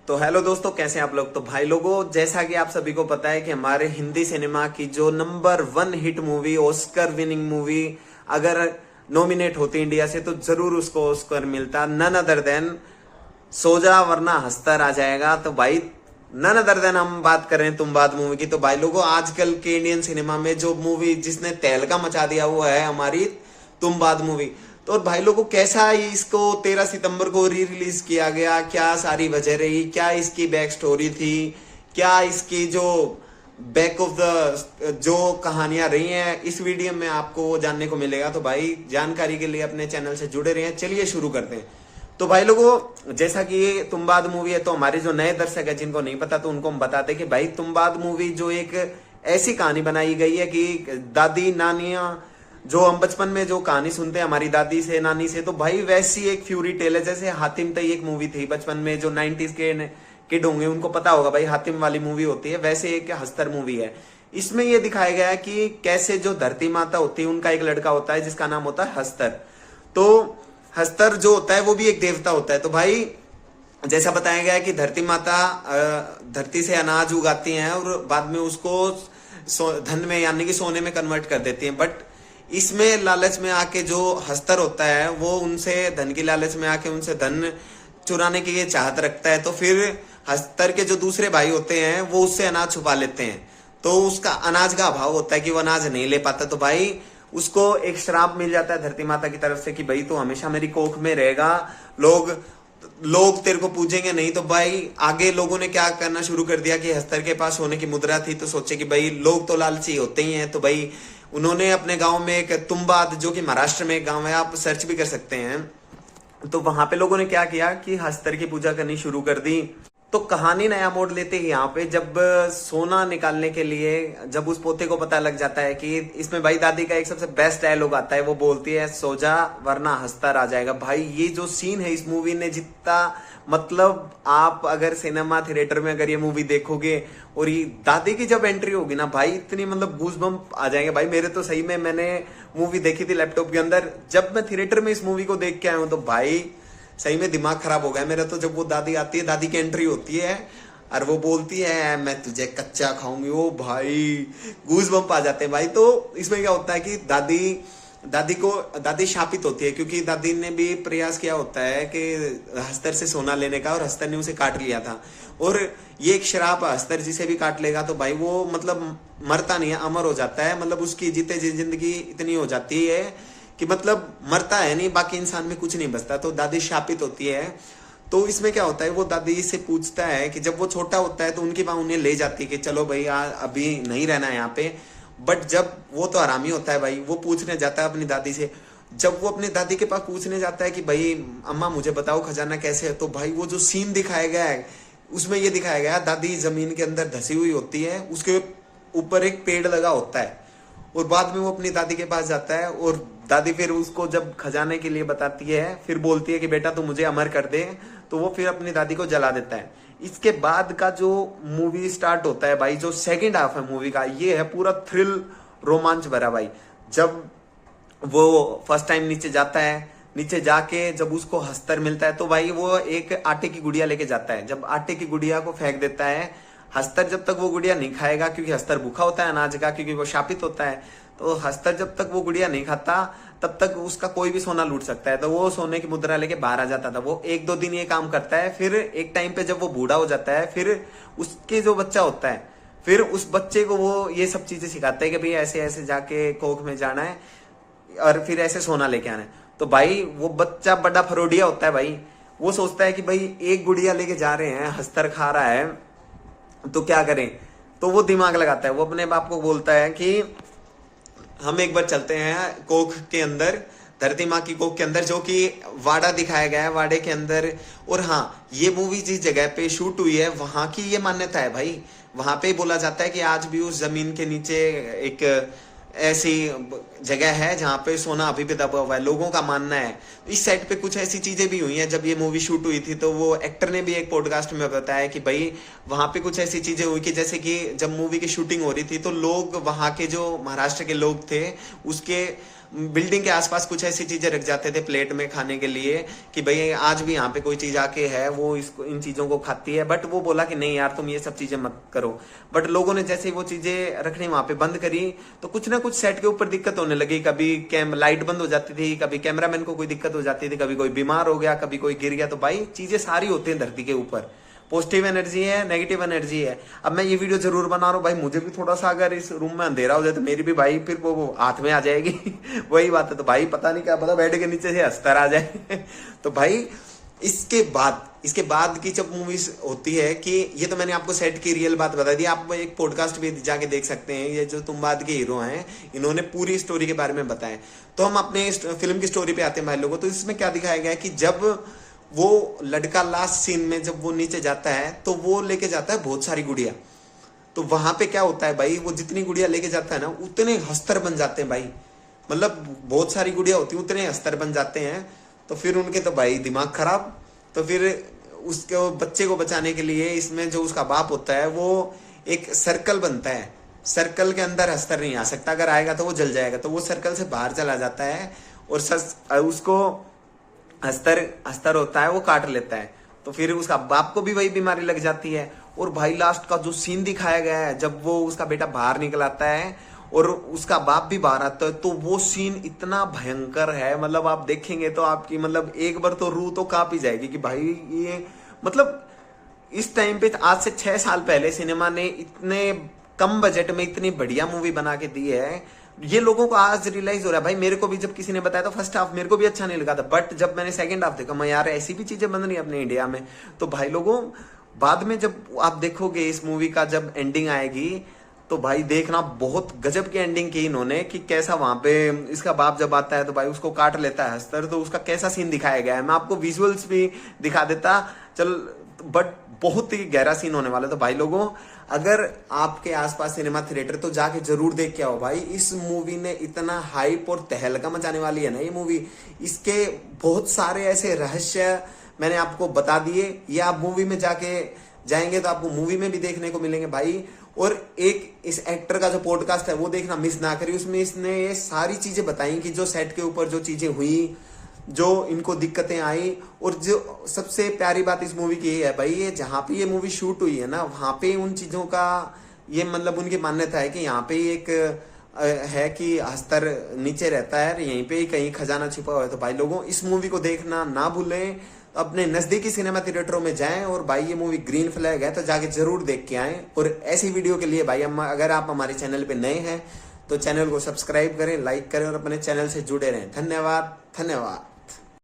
तो हेलो दोस्तों, कैसे हैं आप लोग। तो भाई लोगों, जैसा कि आप सभी को पता है कि हमारे हिंदी सिनेमा की जो number 1 hit movie, Oscar winning movie अगर नॉमिनेट होती इंडिया से तो जरूर उसको ऑस्कर मिलता। नन अदर देन सो जा वरना हंसता आ जाएगा। तो भाई नन अदर देन हम बात करें तुम बात मूवी की। तो भाई लोगों, आजकल के इंडियन सिनेमा में जो मूवी जिसने तहलका मचा दिया वो है हमारी तुम बात मूवी। तो भाई लोगों, कैसा इसको 13 सितंबर को री रिलीज किया गया, क्या सारी वजह रही, क्या इसकी बैक स्टोरी थी, क्या इसकी जो बैक ऑफ द जो कहानियां रही हैं, इस वीडियो में आपको जानने को मिलेगा। तो भाई जानकारी के लिए अपने चैनल से जुड़े रहे। चलिए शुरू करते हैं। तो भाई लोगों, जैसा कि ये तुम बात मूवी है, तो हमारे जो नए दर्शक है जिनको नहीं पता तो उनको हम बताते हैं कि भाई तुम बात मूवी जो एक ऐसी कहानी बनाई गई है कि दादी नानियां जो हम बचपन में जो कहानी सुनते हैं हमारी दादी से नानी से, तो भाई वैसी एक फ्यूरी टेल है। जैसे हातिम तई एक मूवी थी बचपन में, जो 90s के किड होंगे उनको पता होगा भाई हातिम वाली मूवी होती है, वैसे एक हस्तर मूवी है। इसमें यह दिखाया गया है कि कैसे जो धरती माता होती है उनका एक लड़का होता है जिसका नाम होता है हस्तर। तो हस्तर जो होता है वो भी एक देवता होता है। तो भाई जैसा बताया गया है कि धरती माता धरती से अनाज उगाती हैं और बाद में उसको धन में यानी कि सोने में कन्वर्ट कर देती हैं। बट इसमें लालच में आके जो हस्तर होता है वो उनसे धन की लालच में आके उनसे धन चुराने की ये चाहत रखता है। तो फिर हस्तर के जो दूसरे भाई होते हैं वो उससे अनाज छुपा लेते हैं। तो उसका अनाज का अभाव होता है कि वो अनाज नहीं ले पाता। तो भाई उसको एक श्राप मिल जाता है धरती माता की तरफ से कि भाई तो हमेशा मेरी कोख में रहेगा, लोग तेरे को पूजेंगे नहीं। तो भाई आगे लोगों ने क्या करना शुरू कर दिया कि हस्तर के पास सोने की मुद्रा थी, तो सोचे कि भाई लोग तो लालची होते ही हैं। तो भाई उन्होंने अपने गांव में एक तुम्बाद, जो कि महाराष्ट्र में एक गांव है, आप सर्च भी कर सकते हैं, तो वहां पे लोगों ने क्या किया कि हस्तर की पूजा करनी शुरू कर दी। तो कहानी नया मोड़ लेते ही यहाँ पे जब सोना निकालने के लिए जब उस पोते को पता लग जाता है कि इसमें भाई दादी का एक सबसे बेस्ट डायलॉग आता है, वो बोलती है सो जा वरना हंसता आ जाएगा। भाई ये जो सीन है इस मूवी ने जितना मतलब आप अगर सिनेमा थिएटर में अगर ये मूवी देखोगे और ये दादी की जब एंट्री होगी ना भाई, इतनी मतलब गूज़बम्प आ जाएंगे भाई। मेरे तो सही में मैंने मूवी देखी थी लैपटॉप के अंदर, जब मैं थिएटर में इस मूवी को देख के आया हूं तो भाई सही में दिमाग खराब हो गया मेरा। तो जब वो दादी आती है, दादी की एंट्री होती है और वो बोलती है मैं तुझे कच्चा खाऊंगी, ओ भाई गूज़बम्प आ जाते हैं भाई। तो इसमें क्या होता है कि दादी शापित होती है क्योंकि दादी ने भी प्रयास किया होता है कि हस्तर से सोना लेने का, और हस्तर ने उसे काट लिया था। और ये एक श्राप, हस्तर जिसे भी काट लेगा तो भाई वो मतलब मरता नहीं है, अमर हो जाता है। मतलब उसकी जीते जी जिंदगी इतनी हो जाती है कि मतलब मरता है नहीं, बाकी इंसान में कुछ नहीं बचता। तो दादी शापित होती है। तो इसमें क्या होता है, वो दादी से पूछता है कि जब वो छोटा होता है तो उनकी माँ उन्हें ले जाती है कि चलो भाई अभी नहीं रहना है यहाँ पे। बट जब वो तो हरामी होता है भाई, वो पूछने जाता है अपनी दादी से। जब वो अपनी दादी के पास पूछने जाता है कि भाई अम्मा मुझे बताओ खजाना कैसे है, तो भाई वो जो सीन दिखाया गया है उसमें ये दिखाया गया है दादी जमीन के अंदर धसी हुई होती है, उसके ऊपर एक पेड़ लगा होता है, और बाद में वो अपनी दादी के पास जाता है और दादी फिर उसको जब खजाने के लिए बताती है, फिर बोलती है कि बेटा तू मुझे अमर कर दे, तो वो फिर अपनी दादी को जला देता है। इसके बाद का जो मूवी स्टार्ट होता है भाई, जो सेकंड हाफ है मूवी का, ये है पूरा थ्रिल रोमांच भरा भाई। जब वो फर्स्ट टाइम नीचे जाता है, नीचे जाके जब उसको हस्तर मिलता है तो भाई वो एक आटे की गुड़िया लेके जाता है। जब आटे की गुड़िया को फेंक देता है, हस्तर जब तक वो गुड़िया नहीं खाएगा, क्योंकि हस्तर भूखा होता है अनाज का, क्योंकि वो शापित होता है, तो हस्तर जब तक वो गुड़िया नहीं खाता तब तक उसका कोई भी सोना लूट सकता है। तो वो सोने की मुद्रा लेके बाहर आ जाता था। वो 1-2 दिन ये काम करता है, फिर एक टाइम पे जब वो बूढ़ा हो जाता है, फिर उसके जो बच्चा होता है, फिर उस बच्चे को वो ये सब चीजें सिखाता है कि भाई ऐसे ऐसे जाके कोख में जाना है और फिर ऐसे सोना लेके आना है। तो भाई वो बच्चा बड़ा फरोडिया होता है भाई, वो सोचता है कि भाई एक गुड़िया लेके जा रहे हैं, हस्तर खा रहा है, तो क्या करें। तो वो दिमाग लगाता है, वो अपने बाप को बोलता है कि हम एक बार चलते हैं कोख के अंदर, धरती माँ की कोख के अंदर, जो कि वाड़ा दिखाया गया है, वाड़े के अंदर। और हाँ, ये मूवी जिस जगह पे शूट हुई है वहां की ये मान्यता है भाई, वहां पे बोला जाता है कि आज भी उस जमीन के नीचे एक ऐसी जगह है जहां पे सोना अभी भी दबा हुआ है, लोगों का मानना है। इस साइड पे कुछ ऐसी चीजें भी हुई हैं जब ये मूवी शूट हुई थी, तो वो एक्टर ने भी एक पॉडकास्ट में बताया कि भाई वहां पे कुछ ऐसी चीजें हुई कि जैसे कि जब मूवी की शूटिंग हो रही थी तो लोग वहां के जो महाराष्ट्र के लोग थे उसके बिल्डिंग के आसपास कुछ ऐसी चीजें रख जाते थे प्लेट में खाने के लिए कि भाई आज भी यहाँ पे कोई चीज आके है वो इसको इन चीजों को खाती है, बट वो बोला कि नहीं यार तुम ये सब चीजें मत करो। बट लोगों ने जैसे ही वो चीजें रखनी वहां पे बंद करी तो कुछ ना कुछ सेट के ऊपर दिक्कत होने लगी। कभी लाइट बंद हो जाती थी, कभी कैमरामैन को कोई दिक्कत हो जाती थी, कभी कोई बीमार हो गया, कभी कोई गिर गया। तो भाई चीजें सारी होती है धरती के ऊपर, पॉजिटिव एनर्जी है, नेगेटिव एनर्जी है। अब मैं ये वीडियो जरूर बना रहा हूँ भाई, मुझे भी थोड़ा सा अगर इस रूम में अंधेरा हो जाए तो मेरी भी भाई फिर वो हाथ में आ जाएगी वही बात है। तो भाई पता नहीं क्या पता बेड के नीचे से अस्तर आ जाए तो भाई इसके बाद की जब मूवीज होती है कि ये तो मैंने आपको सेट की रियल बात बता दी। आप एक पॉडकास्ट भी जाके देख सकते हैं, ये जो तुम बात के हीरो हैं इन्होंने पूरी स्टोरी के बारे में बताया। तो हम अपने फिल्म की स्टोरी पे आते हैं भाई लोगों। तो इसमें क्या दिखाया गया है कि जब वो लड़का लास्ट सीन में जब वो नीचे जाता है तो वो लेके जाता है बहुत सारी गुड़िया। तो वहां पे क्या होता है भाई, वो जितनी गुड़िया लेके जाता है ना उतने हस्तर बन जाते हैं भाई, मतलब बहुत सारी गुड़िया होती है उतने हस्तर बन जाते हैं। तो फिर उनके तो भाई दिमाग खराब। तो फिर उसके बच्चे को बचाने के लिए इसमें जो उसका बाप होता है वो एक सर्कल बनता है, सर्कल के अंदर हस्तर नहीं आ सकता, अगर आएगा तो वो जल जाएगा। तो वो सर्कल से बाहर चला जाता है और उसको अस्तर होता है वो काट लेता है। तो फिर उसका बाप को भी वही बीमारी लग जाती है। और भाई लास्ट का जो सीन दिखाया गया है जब वो उसका बेटा बाहर निकल आता है और उसका बाप भी बाहर आता है, तो वो सीन इतना भयंकर है, मतलब आप देखेंगे तो आपकी मतलब एक बार तो रूह तो कांप ही जाएगी कि भाई ये मतलब इस टाइम पे आज से 6 साल पहले सिनेमा ने इतने कम बजट में इतनी बढ़िया मूवी बना के दी है। ये लोगों को आज रियलाइज हो रहा है भाई। मेरे को भी जब किसी ने बताया तो फर्स्ट हाफ मेरे को भी अच्छा नहीं लगा था, बट जब मैंने सेकंड हाफ देखा मैं यार ऐसी भी चीजें बन रही है अपने इंडिया में। तो भाई लोगों बाद में जब आप देखोगे इस मूवी का जब एंडिंग आएगी तो भाई देखना बहुत गजब की एंडिंग की इन्होंने कि कैसा वहां पे इसका बाप जब आता है तो भाई उसको काट लेता है हस्तर, तो उसका कैसा सीन दिखाया गया है। मैं आपको विजुअल्स भी दिखा देता चल, बट बहुत ही गहरा सीन होने वाला। तो भाई लोगों अगर आपके आसपास सिनेमा थिएटर तो जाके जरूर देख के आओ भाई। इस मूवी ने इतना हाइप और तहलका मचाने वाली है ना ये मूवी, इसके बहुत सारे ऐसे रहस्य मैंने आपको बता दिए। ये आप मूवी में जाएंगे तो आपको मूवी में भी देखने को मिलेंगे भाई। और एक इस एक्टर का जो पॉडकास्ट है वो देखना मिस ना करिए, उसमें इसने ये सारी चीजें बताई कि जो सेट के ऊपर जो चीजें हुई, जो इनको दिक्कतें आई। और जो सबसे प्यारी बात इस मूवी की है भाई, ये जहाँ पे ये मूवी शूट हुई है ना वहां पे उन चीजों का ये मतलब उनकी मान्यता है कि यहाँ पे एक है कि अस्तर नीचे रहता है, यहीं पे कहीं खजाना छिपा हुआ है। तो भाई लोगों इस मूवी को देखना ना भूलें, अपने नजदीकी सिनेमा थिएटरों में जाएं। और भाई ये मूवी ग्रीन फ्लैग है तो जाके जरूर देख के आएं। और ऐसी वीडियो के लिए भाई अगर आप हमारे चैनल पे नए हैं तो चैनल को सब्सक्राइब करें, लाइक करें और अपने चैनल से जुड़े रहें। धन्यवाद।